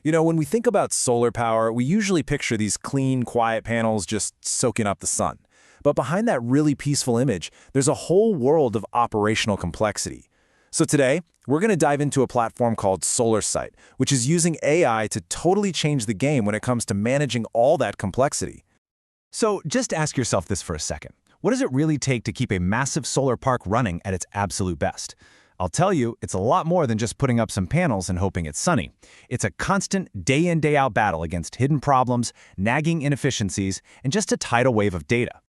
When we think about solar power, we usually picture these clean, quiet panels just soaking up the sun. But behind that really peaceful image, there's a whole world of operational complexity. So today, we're going to dive into a platform called SolarSight, which is using AI to totally change the game when it comes to managing all that complexity. So just ask yourself this for a second. What does it really take to keep a massive solar park running at its absolute best? I'll tell you, it's a lot more than just putting up some panels and hoping it's sunny. It's a constant day-in, day-out battle against hidden problems, nagging inefficiencies, and just a tidal wave of data.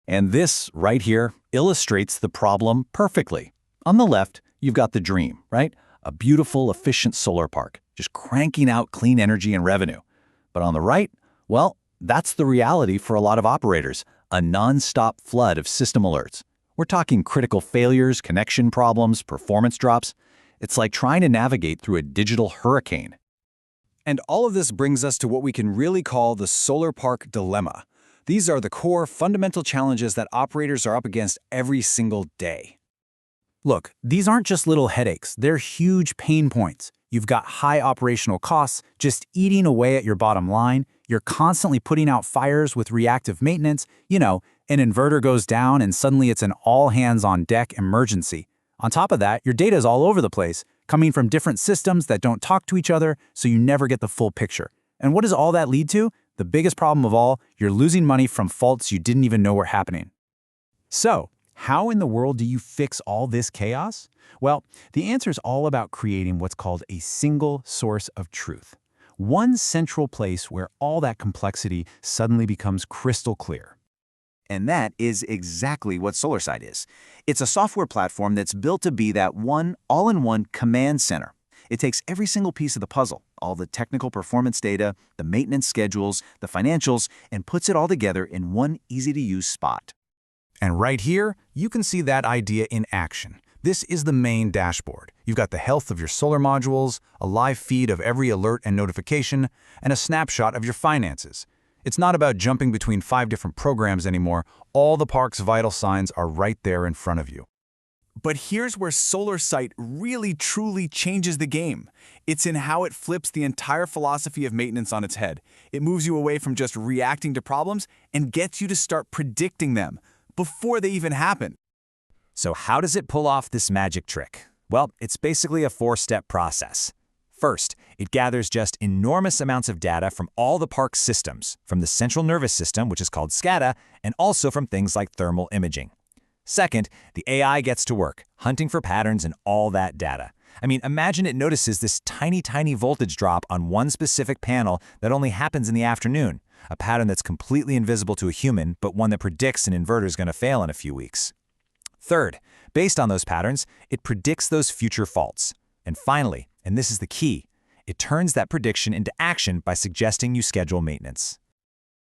And this, right here, illustrates the problem perfectly. On the left, you've got the dream, right? A beautiful, efficient solar park, just cranking out clean energy and revenue. But on the right, well, that's the reality for a lot of operators, a non-stop flood of system alerts. We're talking critical failures, connection problems, performance drops. It's like trying to navigate through a digital hurricane. And all of this brings us to what we can really call the solar park dilemma. These are the core, fundamental challenges that operators are up against every single day. Look, these aren't just little headaches, they're huge pain points. You've got high operational costs just eating away at your bottom line. You're constantly putting out fires with reactive maintenance. An inverter goes down and suddenly it's an all-hands-on-deck emergency. On top of that, your data is all over the place, coming from different systems that don't talk to each other, so you never get the full picture. And what does all that lead to? The biggest problem of all, you're losing money from faults you didn't even know were happening. So, how in the world do you fix all this chaos? Well, the answer is all about creating what's called a single source of truth. One central place where all that complexity suddenly becomes crystal clear. And that is exactly what SolarSight is. It's a software platform that's built to be that one all-in-one command center. It takes every single piece of the puzzle, all the technical performance data, the maintenance schedules, the financials, and puts it all together in one easy-to-use spot. And right here, you can see that idea in action. This is the main dashboard. You've got the health of your solar modules, a live feed of every alert and notification, and a snapshot of your finances. It's not about jumping between 5 different programs anymore. All the park's vital signs are right there in front of you. But here's where SolarSight really truly changes the game. It's in how it flips the entire philosophy of maintenance on its head. It moves you away from just reacting to problems and gets you to start predicting them before they even happen. So how does it pull off this magic trick? Well, it's basically a 4-step process. First, it gathers just enormous amounts of data from all the park's systems, from the central nervous system, which is called SCADA, and also from things like thermal imaging. Second, the AI gets to work, hunting for patterns in all that data. Imagine it notices this tiny voltage drop on one specific panel that only happens in the afternoon, a pattern that's completely invisible to a human, but one that predicts an inverter is going to fail in a few weeks. Third, based on those patterns, it predicts those future faults. And finally, and this is the key, it turns that prediction into action by suggesting you schedule maintenance.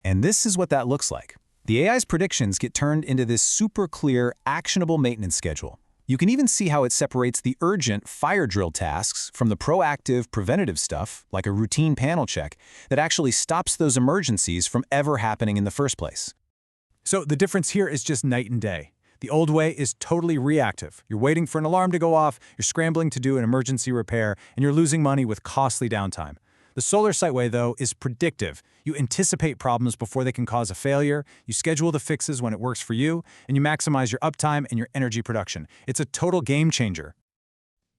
And this is what that looks like. The AI's predictions get turned into this super clear, actionable maintenance schedule. You can even see how it separates the urgent fire drill tasks from the proactive, preventative stuff, like a routine panel check, that actually stops those emergencies from ever happening in the first place. So the difference here is just night and day. The old way is totally reactive. You're waiting for an alarm to go off, you're scrambling to do an emergency repair, and you're losing money with costly downtime. The SolarSight way, though, is predictive. You anticipate problems before they can cause a failure, you schedule the fixes when it works for you, and you maximize your uptime and your energy production. It's a total game changer.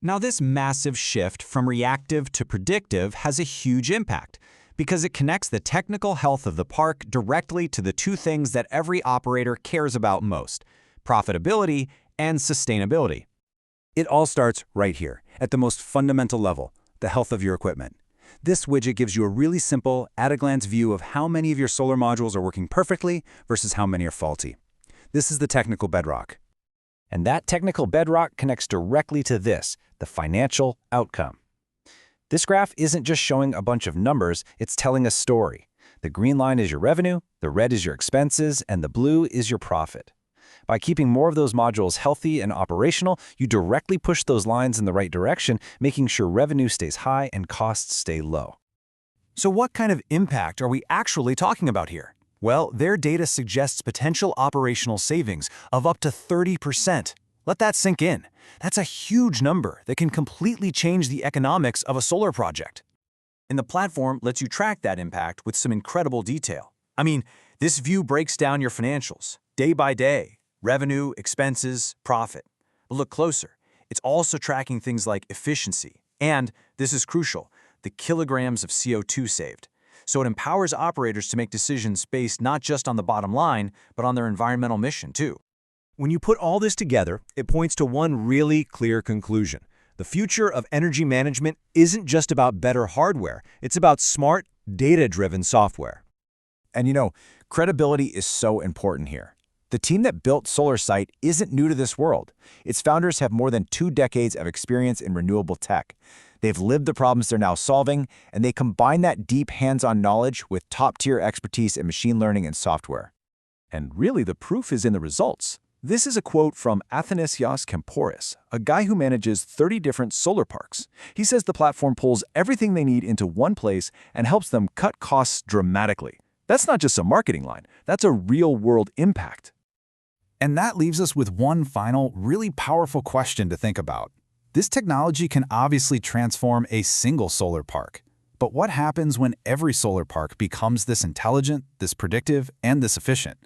Now, this massive shift from reactive to predictive has a huge impact because it connects the technical health of the park directly to the two things that every operator cares about most: profitability and sustainability. It all starts right here, at the most fundamental level, the health of your equipment. This widget gives you a really simple, at-a-glance view of how many of your solar modules are working perfectly versus how many are faulty. This is the technical bedrock. And that technical bedrock connects directly to this, the financial outcome. This graph isn't just showing a bunch of numbers, it's telling a story. The green line is your revenue, the red is your expenses, and the blue is your profit. By keeping more of those modules healthy and operational, you directly push those lines in the right direction, making sure revenue stays high and costs stay low. So what kind of impact are we actually talking about here? Well, their data suggests potential operational savings of up to 30%. Let that sink in. That's a huge number that can completely change the economics of a solar project. And the platform lets you track that impact with some incredible detail. I mean, this view breaks down your financials, day by day, revenue, expenses, profit. But look closer. It's also tracking things like efficiency, and, this is crucial, the kilograms of CO2 saved. So it empowers operators to make decisions based not just on the bottom line, but on their environmental mission, too. When you put all this together, it points to one really clear conclusion. The future of energy management isn't just about better hardware, it's about smart, data-driven software. And credibility is so important here. The team that built SolarSight isn't new to this world. Its founders have more than 2 decades of experience in renewable tech. They've lived the problems they're now solving, and they combine that deep hands-on knowledge with top-tier expertise in machine learning and software. And really, the proof is in the results. This is a quote from Athanasios Kempouris, a guy who manages 30 different solar parks. He says the platform pulls everything they need into one place and helps them cut costs dramatically. That's not just a marketing line, that's a real-world impact. And that leaves us with one final, really powerful question to think about. This technology can obviously transform a single solar park. But what happens when every solar park becomes this intelligent, this predictive, and this efficient?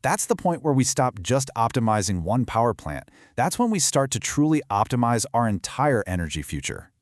That's the point where we stop just optimizing one power plant. That's when we start to truly optimize our entire energy future.